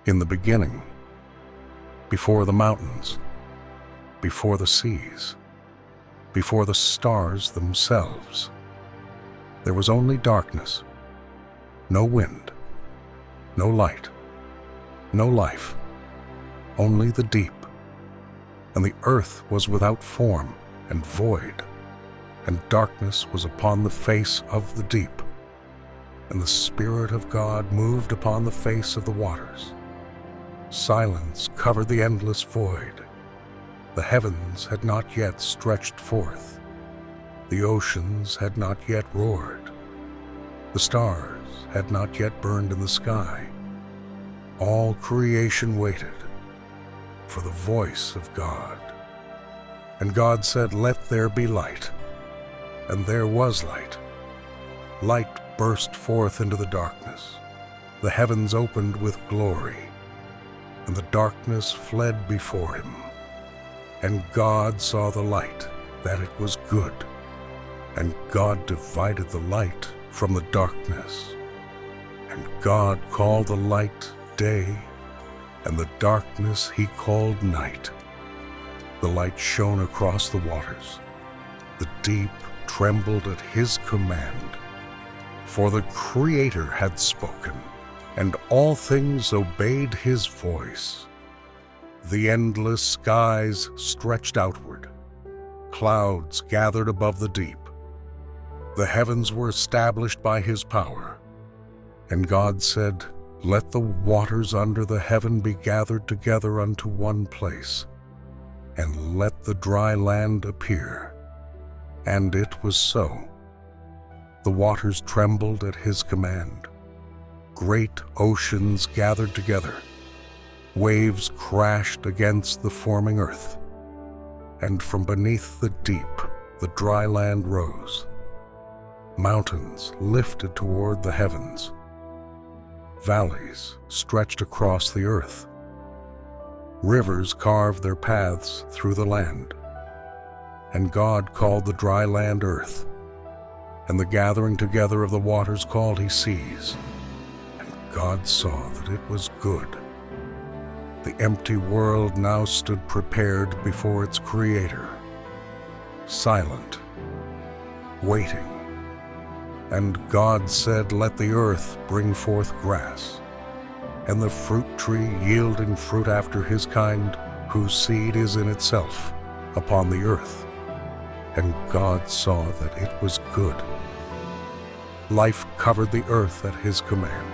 In the beginning, before the mountains, before the seas, before the stars themselves, there was only darkness, no wind, no light, no life, only the deep. And the earth was without form and void, and darkness was upon the face of the deep. And the Spirit of God moved upon the face of the waters. Silence covered the endless void. The heavens had not yet stretched forth. The oceans had not yet roared. The stars had not yet burned in the sky. All creation waited for the voice of God. And God said, "Let there be light." And there was light. Light burst forth into the darkness. The heavens opened with glory, and the darkness fled before him. And God saw the light, that it was good. And God divided the light from the darkness. And God called the light day, and the darkness he called night. The light shone across the waters. The deep trembled at his command. For the Creator had spoken, and all things obeyed his voice. The endless skies stretched outward. Clouds gathered above the deep. The heavens were established by his power. And God said, "Let the waters under the heaven be gathered together unto one place, and let the dry land appear." And it was so. The waters trembled at his command. Great oceans gathered together. Waves crashed against the forming earth. And from beneath the deep, the dry land rose. Mountains lifted toward the heavens. Valleys stretched across the earth. Rivers carved their paths through the land. And God called the dry land earth, and the gathering together of the waters called he seas. And God saw that it was good. The empty world now stood prepared before its Creator, silent, waiting. And God said, "Let the earth bring forth grass, and the fruit tree yielding fruit after his kind, whose seed is in itself, upon the earth." And God saw that it was good. Life covered the earth at his command.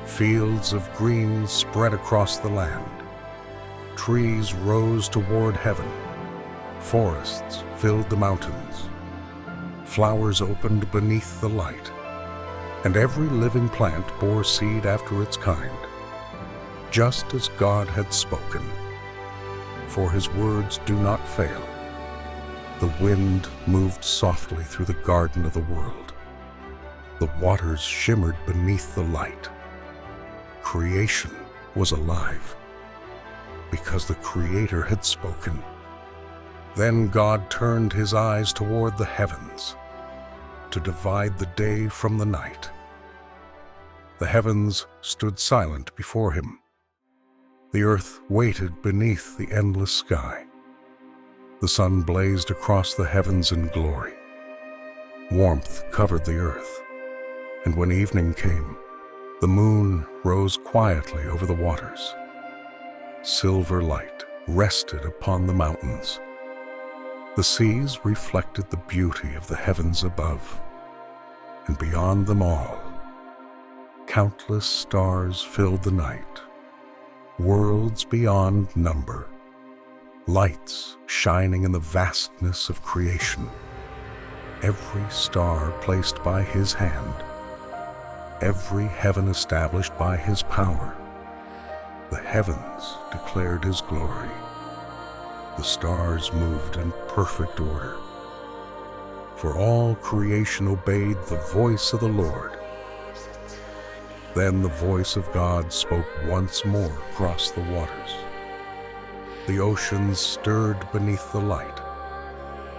Fields of green spread across the land. Trees rose toward heaven. Forests filled the mountains. Flowers opened beneath the light. And every living plant bore seed after its kind, just as God had spoken. For his words do not fail. The wind moved softly through the garden of the world. The waters shimmered beneath the light. Creation was alive, because the Creator had spoken. Then God turned his eyes toward the heavens, to divide the day from the night. The heavens stood silent before him. The earth waited beneath the endless sky. The sun blazed across the heavens in glory. Warmth covered the earth, and when evening came, the moon rose quietly over the waters. Silver light rested upon the mountains. The seas reflected the beauty of the heavens above, and beyond them all, countless stars filled the night, worlds beyond number, lights shining in the vastness of creation, every star placed by his hand, every heaven established by his power. The heavens declared his glory. The stars moved in perfect order. For all creation obeyed the voice of the Lord. Then the voice of God spoke once more across the waters. The oceans stirred beneath the light.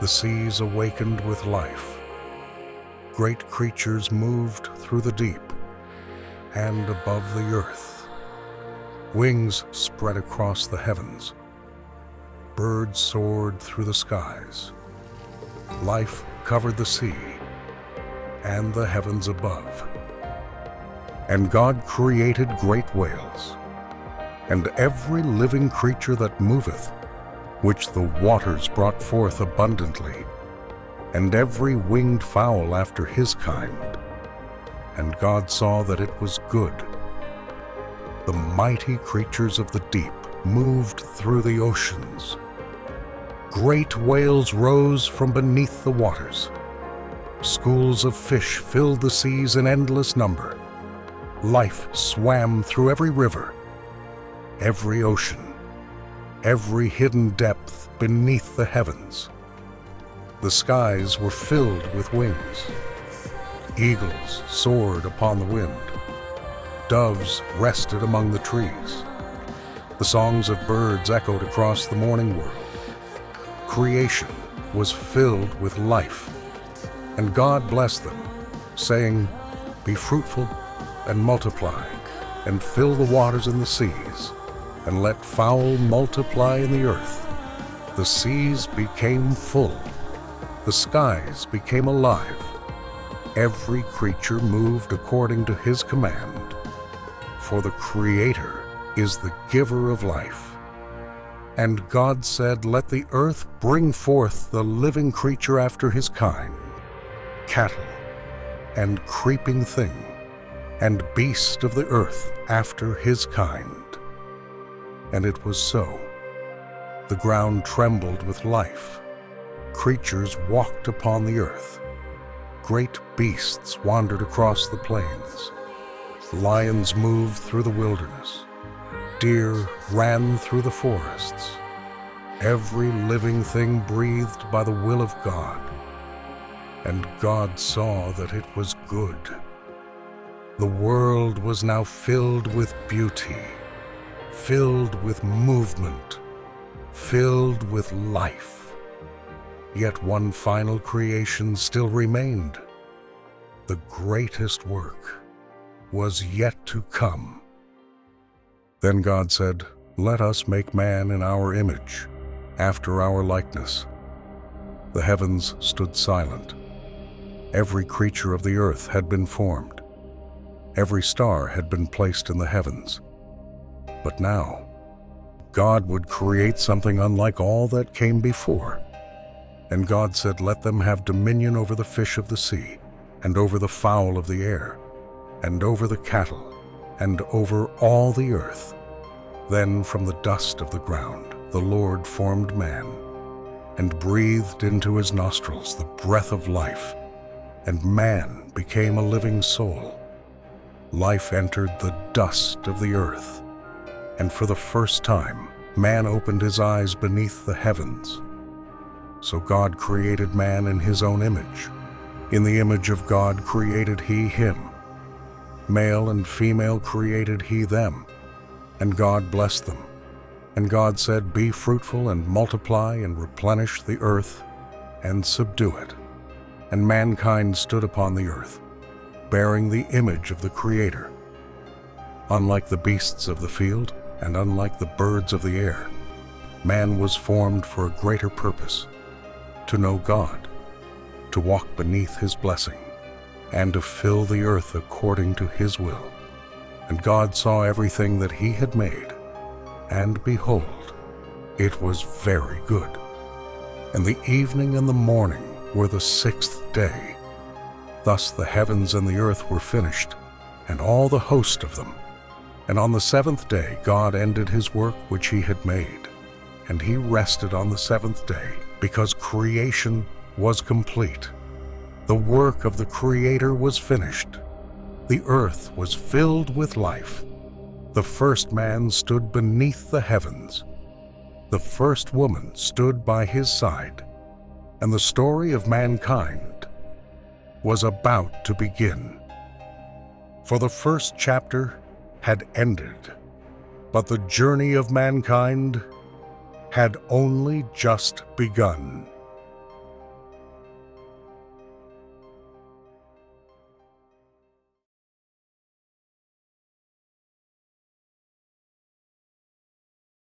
The seas awakened with life. Great creatures moved through the deep and above the earth. Wings spread across the heavens. Birds soared through the skies. Life covered the sea and the heavens above. And God created great whales, and every living creature that moveth, which the waters brought forth abundantly, and every winged fowl after his kind. And God saw that it was good. The mighty creatures of the deep moved through the oceans. Great whales rose from beneath the waters. Schools of fish filled the seas in endless number. Life swam through every river, every ocean, every hidden depth beneath the heavens. The skies were filled with wings. Eagles soared upon the wind. Doves rested among the trees. The songs of birds echoed across the morning world. Creation was filled with life, and God blessed them, saying, "Be fruitful and multiply, and fill the waters in the seas, and let fowl multiply in the earth." The seas became full. The skies became alive. Every creature moved according to his command. For the Creator is the giver of life. And God said, "Let the earth bring forth the living creature after his kind, cattle, and creeping thing, and beast of the earth after his kind." And it was so. The ground trembled with life. Creatures walked upon the earth. Great beasts wandered across the plains. Lions moved through the wilderness. Deer ran through the forests. Every living thing breathed by the will of God. And God saw that it was good. The world was now filled with beauty, filled with movement, filled with life. Yet one final creation still remained. The greatest work was yet to come. Then God said, "Let us make man in our image, after our likeness." The heavens stood silent. Every creature of the earth had been formed. Every star had been placed in the heavens. But now, God would create something unlike all that came before. And God said, "Let them have dominion over the fish of the sea, and over the fowl of the air, and over the cattle, and over all the earth." Then from the dust of the ground the Lord formed man, and breathed into his nostrils the breath of life, and man became a living soul. Life entered the dust of the earth, and for the first time man opened his eyes beneath the heavens. So God created man in his own image. In the image of God created he him. Male and female created he them. And God blessed them. And God said, "Be fruitful and multiply and replenish the earth and subdue it." And mankind stood upon the earth, bearing the image of the Creator. Unlike the beasts of the field and unlike the birds of the air, man was formed for a greater purpose: to know God, to walk beneath his blessing, and to fill the earth according to his will. And God saw everything that he had made, and behold, it was very good. And the evening and the morning were the sixth day. Thus the heavens and the earth were finished, and all the host of them. And on the seventh day God ended his work which he had made, and he rested on the seventh day, because creation was complete. The work of the Creator was finished. The earth was filled with life. The first man stood beneath the heavens. The first woman stood by his side. And the story of mankind was about to begin. For the first chapter had ended, but the journey of mankind had only just begun.